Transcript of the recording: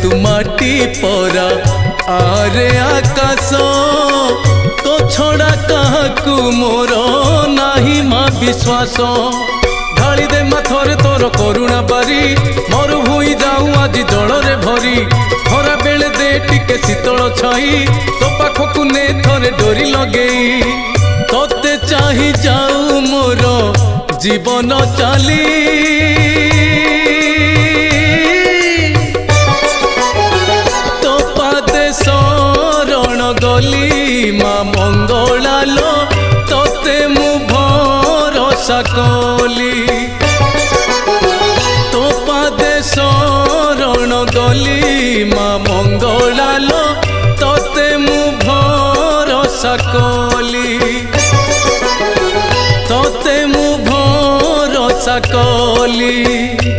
तू माटी परा आरे आकाश तो छड़ा काहाकू मोर नाही माँ विश्वास ढाली दे माथरे तोर करुणा बारी मोर भूई जाऊँ आज जलरे भरी खरा बेले दे टिके शीतल छाई तो पाखकू ने थरे डोरी लगेई तोते चाही जाऊ मोर जीवन चाली तो पादे शरण गली माँ मंगलालो तोते मु भरोसा कली तो पादे शरण गली माँ मंगलालो तोते मु भरोसा कली तोते मु भरोसा कली।